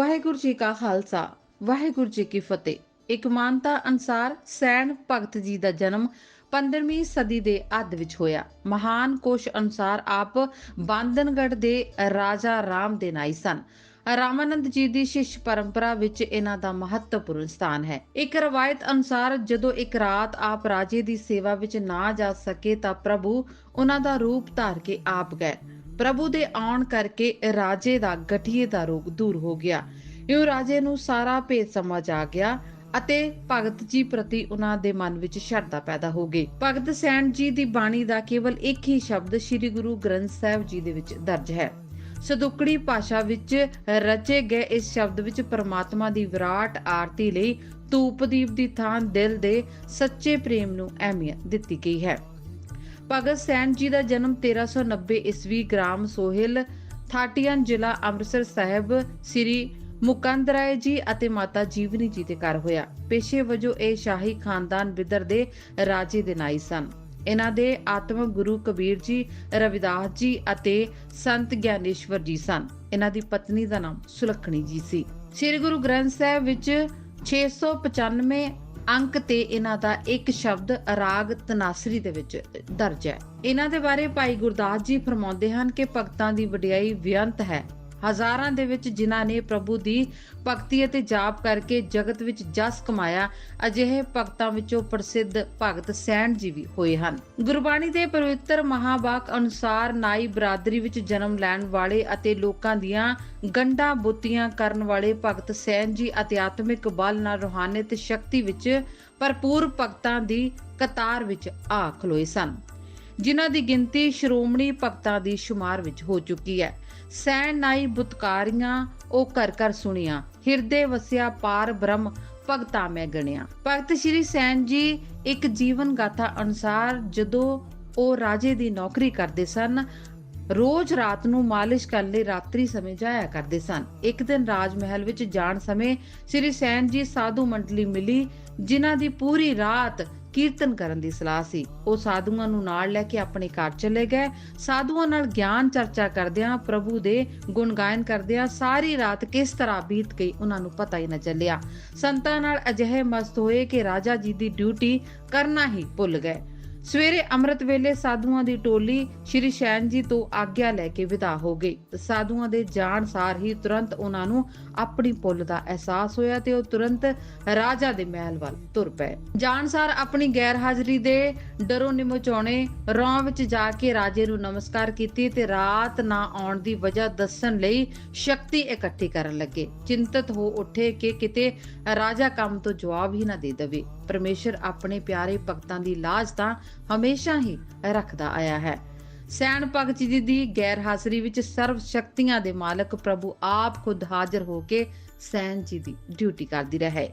ਵਾਹਿਗੁਰੂ ਜੀ ਕਾ ਖਾਲਸਾ ਵਾਹਿਗੁਰੂ ਜੀ ਕੀ ਫਤਿਹ। ਇੱਕ ਮਾਨਤਾ ਅਨੁਸਾਰ ਸੈਣ ਭਗਤ ਜੀ ਦਾ ਜਨਮ 15ਵੀਂ ਸਦੀ ਦੇ ਅੱਧ ਵਿੱਚ ਹੋਇਆ। ਮਹਾਨ ਕੋਸ਼ ਅਨੁਸਾਰ ਆਪ ਬਾਂਦਨਗੜ ਦੇ ਰਾਜਾ ਰਾਮ ਦੇ ਨਾਈ ਸਨ। ਰਾਮਾਨੰਦ ਜੀ ਦੀ ਸ਼ਿਸ਼ ਪਰੰਪਰਾ ਵਿੱਚ ਇਹਨਾਂ ਦਾ ਮਹੱਤਵਪੂਰਨ ਸਥਾਨ ਹੈ। ਇੱਕ ਰਵਾਇਤ ਅਨੁਸਾਰ ਜਦੋਂ ਇੱਕ ਰਾਤ ਆਪ ਰਾਜੇ ਦੀ ਸੇਵਾ ਵਿੱਚ ਨਾ ਜਾ ਸਕੇ ਤਾਂ ਪ੍ਰਭੂ ਉਹਨਾਂ ਦਾ ਰੂਪ ਧਾਰ ਕੇ ਆਪ ਗਏ। ਪ੍ਰਭੂ ਦੇ ਆਉਣ ਕਰਕੇ ਰਾਜੇ ਦਾ ਗਠੀਏ ਦਾ ਰੋਗ ਦੂਰ ਹੋ ਗਿਆ। ਇਉਂ ਰਾਜੇ ਨੂੰ ਸਾਰਾ ਭੇਦ ਸਮਝ ਆ ਗਿਆ ਅਤੇ ਭਗਤ ਜੀ ਪ੍ਰਤੀ ਉਹਨਾਂ ਦੇ ਮਨ ਵਿੱਚ ਸ਼ਰਧਾ ਪੈਦਾ ਹੋ ਗਈ। ਭਗਤ ਸੈਣ ਜੀ ਦੀ ਬਾਣੀ ਦਾ ਕੇਵਲ ਇੱਕ ਹੀ ਸ਼ਬਦ ਸ੍ਰੀ ਗੁਰੂ ਗ੍ਰੰਥ ਸਾਹਿਬ ਜੀ ਦੇ ਵਿੱਚ ਦਰਜ ਹੈ। ਸਦੁਕੜੀ ਭਾਸ਼ਾ ਵਿੱਚ ਰਚੇ ਗਏ ਇਸ ਸ਼ਬਦ ਵਿੱਚ ਪਰਮਾਤਮਾ ਦੀ ਵਿਰਾਟ ਆਰਤੀ ਲਈ ਧੂਪ ਦੀਪ ਦੀ ਥਾਂ ਦਿਲ ਦੇ ਸੱਚੇ ਪ੍ਰੇਮ ਨੂੰ ਅਹਿਮੀਅਤ ਦਿੱਤੀ ਗਈ ਹੈ। ਭਗਤ ਸੈਣ ਜੀ ਦਾ ਜਨਮ 1390 ਈਸਵੀ ਗ੍ਰਾਮ ਸੋਹਿਲ ਥਾਟੀਆਂ ਜ਼ਿਲ੍ਹਾ ਅੰਮ੍ਰਿਤਸਰ ਸਾਹਿਬ ਸ੍ਰੀ ਮੁਕੰਦ ਰਾਏ ਜੀ ਅਤੇ ਮਾਤਾ ਜੀਵਨੀ ਜੀ ਦੇ ਘਰ ਹੋਇਆ। ਪੇਸ਼ੇ ਵਜੋਂ ਇਹ ਸ਼ਾਹੀ ਖਾਨਦਾਨ ਬਿਦਰ ਦੇ ਰਾਜੇ ਦੇ ਨਾਈ ਸਨ। ਇਹਨਾਂ ਦੇ ਆਤਮਿਕ ਗੁਰੂ ਕਬੀਰ ਜੀ, ਰਵਿਦਾਸ ਜੀ ਅਤੇ ਸੰਤ ਗਿਆਨੇਸ਼ਵਰ ਜੀ ਸਨ। ਇਹਨਾਂ ਦੀ ਪਤਨੀ ਦਾ ਨਾਮ ਸੁਲੱਖਣੀ ਜੀ ਸੀ। ਸ੍ਰੀ ਗੁਰੂ ਗ੍ਰੰਥ ਸਾਹਿਬ ਵਿੱਚ 695 ਅੰਕ ਤੇ ਇਹਨਾਂ ਦਾ ਇੱਕ ਸ਼ਬਦ ਰਾਗ ਤਨਾਸਰੀ ਦੇ ਵਿੱਚ ਦਰਜ ਹੈ। ਇਹਨਾਂ ਦੇ ਬਾਰੇ ਭਾਈ ਗੁਰਦਾਸ ਜੀ ਫਰਮਾਉਂਦੇ ਹਨ ਕਿ ਭਗਤਾਂ ਦੀ ਵਡਿਆਈ ਬੇਅੰਤ ਹੈ। ਹਜ਼ਾਰਾਂ ਦੇ ਵਿੱਚ ਜਿਨ੍ਹਾਂ ਨੇ ਪ੍ਰਭੂ ਦੀ ਭਗਤੀ ਅਤੇ ਜਾਪ ਕਰਕੇ ਜਗਤ ਵਿੱਚ ਜਸ ਕਮਾਇਆ, ਅਜਿਹੇ ਭਗਤਾਂ ਵਿੱਚੋਂ ਪ੍ਰਸਿੱਧ ਭਗਤ ਸੈਣ ਜੀ ਵੀ ਹੋਏ ਹਨ। ਗੁਰਬਾਣੀ ਦੇ ਪਵਿੱਤਰ ਮਹਾਵਾਕ ਅਨੁਸਾਰ ਨਾਈ ਬਰਾਦਰੀ ਵਿੱਚ ਜਨਮ ਲੈਣ ਵਾਲੇ ਅਤੇ ਲੋਕਾਂ ਦੀਆਂ ਗੰਢਾਂ ਬੁੱਤੀਆਂ ਕਰਨ ਵਾਲੇ ਭਗਤ ਸੈਣ ਜੀ ਅਧਿਆਤਮਿਕ ਬਲ ਨਾਲ ਰੂਹਾਨੀਅਤ ਸ਼ਕਤੀ ਵਿੱਚ ਭਰਪੂਰ ਭਗਤਾਂ ਦੀ ਕਤਾਰ ਵਿੱਚ ਆ ਖਲੋਏ ਸਨ, ਜਿਨ੍ਹਾਂ ਦੀ ਗਿਣਤੀ ਸ਼੍ਰੋਮਣੀ ਭਗਤਾਂ ਦੀ ਸ਼ੁਮਾਰ ਵਿੱਚ ਹੋ ਚੁੱਕੀ ਹੈ। ਸੈਣ ਨਾਈ ਬੁਤਕਾਰੀਆਂ ਉਹ ਕਰ ਕਰ ਸੁਣੀਆਂ, ਹਿਰਦੇ ਵਸਿਆ ਪਾਰ ਬ੍ਰਹਮ ਭਗਤਾ ਮੈਂ ਗਣਿਆ। ਭਗਤ ਸ਼੍ਰੀ ਸੈਣ ਜੀ ਇੱਕ ਜੀਵਨ ਗਾਥਾ ਅਨੁਸਾਰ ਜਦੋਂ ਉਹ ਰਾਜੇ ਦੀ ਨੌਕਰੀ ਕਰਦੇ ਸਨ, ਰੋਜ਼ ਰਾਤ ਨੂੰ ਮਾਲਿਸ਼ ਕਰਨ ਲਈ ਰਾਤਰੀ ਸਮੇਂ ਜਾਇਆ ਕਰਦੇ ਸਨ। ਇੱਕ ਦਿਨ ਰਾਜ ਮਹਿਲ ਵਿੱਚ ਜਾਣ ਸਮੇਂ ਸ਼੍ਰੀ ਸੈਣ ਜੀ ਸਾਧੂ ਮੰਡਲੀ ਮਿਲੀ, ਜਿਨ੍ਹਾਂ ਦੀ ਪੂਰੀ ਰਾਤ ਕੀਰਤਨ ਕਰਨ ਦੀ ਸਲਾਹ ਸੀ। ਉਹ ਸਾਧੂਆਂ ਨੂੰ ਨਾਲ ਲੈ ਕੇ ਆਪਣੇ ਘਰ ਚਲੇ ਗਏ। ਸਾਧੂਆਂ ਨਾਲ ਗਿਆਨ ਚਰਚਾ ਕਰਦਿਆਂ, ਪ੍ਰਭੂ ਦੇ ਗੁਣ ਗਾਇਨ ਕਰਦਿਆਂ ਸਾਰੀ ਰਾਤ ਕਿਸ ਤਰ੍ਹਾਂ ਬੀਤ ਗਈ ਉਹਨਾਂ ਨੂੰ ਪਤਾ ਹੀ ਨਾ ਚੱਲਿਆ। ਸੰਤਾਂ ਨਾਲ ਅਜਿਹੇ ਮਸਤ ਹੋਏ ਕਿ ਰਾਜਾ ਜੀ ਦੀ ਡਿਊਟੀ ਕਰਨਾ ਹੀ ਭੁੱਲ ਗਏ। ਸਵੇਰੇ ਅੰਮ੍ਰਿਤ ਵੇਲੇ ਸਾਧੂਆਂ ਦੀ ਟੋਲੀ ਸ਼੍ਰੀ ਸੈਣ ਜੀ ਤੋਂ ਆਗਿਆ ਲੈ ਕੇ ਵਿਦਾ ਹੋ ਗਈ। ਸਾਧੂਆਂ ਦੇ ਜਾਣ ਸਾਰ ਹੀ ਤੁਰੰਤ ਉਹਨਾਂ ਨੂੰ ਆਪਣੀ ਭੁੱਲ ਦਾ ਅਹਿਸਾਸ ਹੋਇਆ ਤੇ ਉਹ ਤੁਰੰਤ ਰਾਜਾ ਦੇ ਮਹਿਲ ਵੱਲ ਤੁਰ ਪਏ। ਜਾਣ ਸਾਰ ਆਪਣੀ ਗੈਰ ਹਾਜ਼ਰੀ ਦੇ ਡਰੋਂ ਨਿਮਚਾਉਣੇ ਰੌਂ ਵਿੱਚ ਜਾ ਕੇ ਰਾਜੇ ਨੂੰ ਨਮਸਕਾਰ ਕੀਤੀ ਤੇ ਰਾਤ ਨਾ ਆਉਣ ਦੀ ਵਜ੍ਹਾ ਦੱਸਣ ਲਈ ਸ਼ਕਤੀ ਇਕੱਠੀ ਕਰਨ ਲੱਗੇ। ਚਿੰਤਤ ਹੋ ਉੱਠੇ ਕਿ ਕਿਤੇ ਰਾਜਾ ਕੰਮ ਤੋਂ ਜਵਾਬ ਹੀ ਨਾ ਦੇ ਦੇਵੇ। ਪਰਮੇਸ਼ਰ ਆਪਣੇ ਪਿਆਰੇ ਭਗਤਾਂ ਦੀ ਲਾਜ ਤਾਂ ਹਮੇਸ਼ਾ ਹੀ ਰੱਖਦਾ ਆਇਆ ਹੈ। ਸੈਣ ਭਗਤ ਜੀ ਦੀ ਗੈਰ ਹਾਜ਼ਰੀ ਵਿੱਚ ਸਰਵ ਸ਼ਕਤੀਆਂ ਦੇ ਮਾਲਕ ਪ੍ਰਭੂ ਆਪ ਖੁਦ ਹਾਜ਼ਰ ਹੋ ਕੇ ਸੈਣ ਜੀ ਦੀ ਡਿਊਟੀ ਕਰਦੀ ਰਹੇ।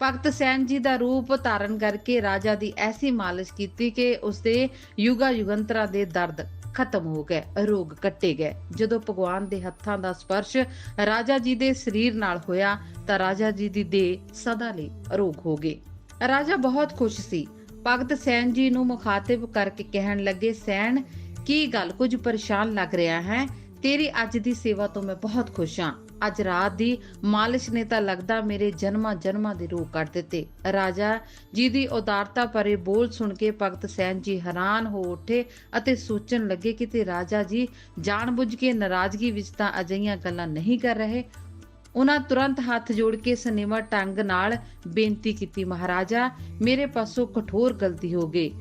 ਭਗਤ ਸੈਣ ਜੀ ਦਾ ਰੂਪ ਧਾਰਨ ਕਰਕੇ ਰਾਜਾ ਦੀ ਐਸੀ ਮਾਲਿਸ਼ ਕੀਤੀ ਕਿ ਉਸਦੇ ਯੁਗਾ ਯੁਗੰਤਰਾਂ ਦੇ ਦਰਦ ਖਤਮ ਹੋ ਗਏ, ਰੋਗ ਕੱਟੇ ਗਏ। ਜਦੋਂ ਭਗਵਾਨ ਦੇ ਹੱਥਾਂ ਦਾ ਸਪਰਸ਼ ਰਾਜਾ ਜੀ ਦੇ ਸਰੀਰ ਨਾਲ ਹੋਇਆ ਤਾਂ ਰਾਜਾ ਜੀ ਦੀ ਦੇਹ ਸਦਾ ਲਈ ਅਰੋਗ ਹੋ ਗਈ। ਰਾਜਾ ਬਹੁਤ ਖੁਸ਼ ਸੀ। ਭਗਤ ਸੈਣ ਜੀ ਨੂੰ ਮੁਖਾਤਿਬ ਕਰਕੇ ਕਹਿਣ ਲੱਗੇ, ਸੈਣ ਕੀ ਗੱਲ, ਕੁਝ ਪਰੇਸ਼ਾਨ ਲੱਗ ਰਿਹਾ ਹੈ? ਤੇਰੀ ਅੱਜ ਦੀ ਸੇਵਾ ਤੋਂ ਮੈਂ ਬਹੁਤ ਖੁਸ਼ ਹਾਂ। ਅੱਜ ਰਾਤ ਦੀ ਮਾਲਿਸ਼ ਨੇ ਤਾਂ ਲੱਗਦਾ ਮੇਰੇ ਜਨਮਾਂ ਜਨਮਾਂ ਦੇ ਰੋਗ ਕੱਟ ਦਿੱਤੇ। ਰਾਜਾ ਜੀ ਦੀ ਉਦਾਰਤਾ ਭਰੇ ਬੋਲ ਸੁਣ ਕੇ ਭਗਤ ਸੈਣ ਜੀ ਹੈਰਾਨ ਹੋ ਉੱਠੇ ਅਤੇ ਸੋਚਣ ਲੱਗੇ ਕਿ ਤੇ ਰਾਜਾ ਜੀ ਜਾਣਬੁੱਝ ਕੇ ਨਾਰਾਜ਼ਗੀ ਵਿੱਚ ਤਾਂ ਅਜਿਹੀਆਂ ਗੱਲਾਂ ਨਹੀਂ ਕਰ ਰਹੇ। ਉਹਨਾਂ ਤੁਰੰਤ ਹੱਥ ਜੋੜ ਕੇ ਸਨੇਵਾ ਢੰਗ ਨਾਲ ਬੇਨਤੀ ਕੀਤੀ, ਮਹਾਰਾਜਾ ਮੇਰੇ ਪਾਸੋਂ ਕਠੋਰ ਗਲਤੀ ਹੋ ਗਈ।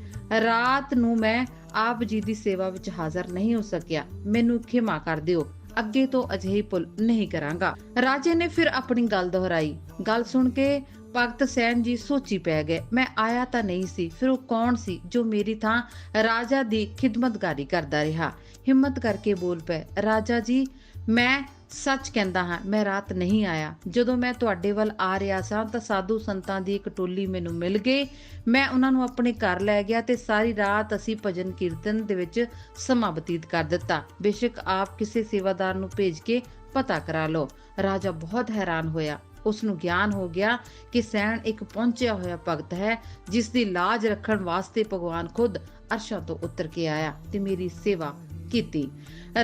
ਰਾਤ ਨੂੰ ਮੈਂ ਆਪ ਜੀ ਦੀ ਸੇਵਾ ਵਿੱਚ ਹਾਜ਼ਰ ਨਹੀਂ ਹੋ ਸਕਿਆ। ਮੈਨੂੰ ਖਿਮਾ ਕਰ ਦਿਓ। ਅੱਗੇ ਤੋਂ ਅਜਿਹੀ ਭੁੱਲ ਨਹੀਂ ਕਰਾਂਗਾ। ਰਾਜੇ ਨੇ ਫਿਰ ਆਪਣੀ ਗੱਲ ਦੁਹਰਾਈ। ਗੱਲ ਸੁਣ ਕੇ ਭਗਤ ਸੈਣ ਜੀ ਸੋਚੀ ਪੈ ਗਏ। ਮੈਂ ਆਇਆ ਤਾਂ ਨਹੀਂ ਸੀ, ਫਿਰ ਉਹ ਕੌਣ ਸੀ ਜੋ ਮੇਰੀ ਥਾਂ ਰਾਜਾ ਦੀ ਖਿਦਮਤਗਾਰੀ ਕਰਦਾ ਰਿਹਾ? ਹਿੰਮਤ ਕਰਕੇ ਬੋਲ ਪਏ, ਰਾਜਾ ਜੀ ਮੈਂ ਸੱਚ ਕਹਿੰਦਾ ਹਾਂ, ਮੈਂ ਰਾਤ ਨਹੀਂ ਆਇਆ। ਜਦੋਂ ਮੈਂ ਤੁਹਾਡੇ ਵੱਲ ਆ ਰਿਹਾ ਸਾਂ ਤਾਂ ਸਾਧੂ ਸੰਤਾਂ ਦੀ ਇੱਕ ਟੋਲੀ ਮੈਨੂੰ ਮਿਲ ਗਈ। ਮੈਂ ਉਹਨਾਂ ਨੂੰ ਆਪਣੇ ਘਰ ਲੈ ਗਿਆ ਤੇ ਸਾਰੀ ਰਾਤ ਅਸੀਂ ਭਜਨ ਕੀਰਤਨ ਦੇ ਵਿੱਚ ਸਮਾਂ ਬਤੀਤ ਕਰ ਦਿੱਤਾ। ਬੇਸ਼ੱਕ ਆਪ ਕਿਸੇ ਸੇਵਾਦਾਰ ਨੂੰ ਭੇਜ ਕੇ ਪਤਾ ਕਰਾ ਲਓ। ਰਾਜਾ ਬਹੁਤ ਹੈਰਾਨ ਹੋਇਆ। ਉਸ ਨੂੰ ਗਿਆਨ ਹੋ ਗਿਆ ਕਿ ਸੈਣ ਇੱਕ ਪਹੁੰਚਿਆ ਹੋਇਆ ਭਗਤ ਹੈ, ਜਿਸ ਦੀ ਲਾਜ ਰੱਖਣ ਵਾਸਤੇ ਭਗਵਾਨ ਖੁਦ ਅਰਸ਼ਾਂ ਤੋਂ ਉਤਰ ਕੇ ਆਇਆ ਤੇ ਮੇਰੀ ਸੇਵਾ ਕੀਤੀ।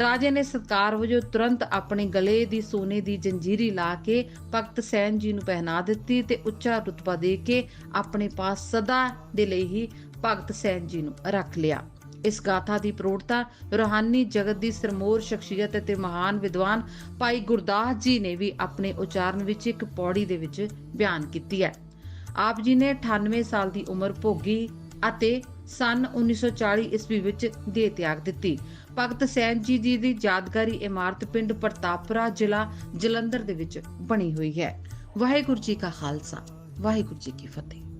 ਰਾਜੇ ਨੇ ਸਤਿਕਾਰ ਵਜੋਂ ਤੁਰੰਤ ਆਪਣੇ ਗਲੇ ਦੀ ਸੋਨੇ ਦੀ ਜੰਜੀਰੀ ਲਾ ਕੇ ਭਗਤ ਸੈਨ ਜੀ ਨੂੰ ਪਹਿਨਾ ਦਿੱਤੀ ਤੇ ਉੱਚਾ ਰੁਤਬਾ ਦੇ ਕੇ ਆਪਣੇ ਪਾਸ ਸਦਾ ਦੇ ਲਈ ਹੀ ਭਗਤ ਸੈਨ ਜੀ ਨੂੰ ਰੱਖ ਲਿਆ। ਇਸ ਗਾਥਾ ਦੀ ਪ੍ਰੋੜਤਾ ਰੂਹਾਨੀ ਜਗਤ ਦੀ ਸਰਮੋਰ ਸ਼ਖਸੀਅਤ ਅਤੇ ਮਹਾਨ ਵਿਦਵਾਨ ਭਾਈ ਗੁਰਦਾਸ ਜੀ ਨੇ ਵੀ ਆਪਣੇ ਉਚਾਰਨ ਵਿੱਚ ਇੱਕ ਪੌੜੀ ਦੇ ਵਿੱਚ ਬਿਆਨ ਕੀਤੀ ਹੈ। ਆਪ ਜੀ ਨੇ 98 ਸਾਲ ਦੀ ਉਮਰ ਭੋਗੀ ਅਤੇ ਸਨ 1940 ਈਸਵੀ ਵਿੱਚ ਦੇਹ ਤਿਆਗ ਦਿੱਤੀ। ਭਗਤ ਸੈਨ ਜੀ ਦੀ ਯਾਦਗਾਰੀ ਇਮਾਰਤ ਪਿੰਡ ਪ੍ਰਤਾਪਪੁਰਾ, ਜ਼ਿਲ੍ਹਾ ਜਲੰਧਰ ਦੇ ਵਿੱਚ ਬਣੀ ਹੋਈ ਹੈ। ਵਾਹਿਗੁਰੂ ਜੀ ਕਾ ਖਾਲਸਾ, ਵਾਹਿਗੁਰੂ ਜੀ ਕੀ ਫਤਿਹ।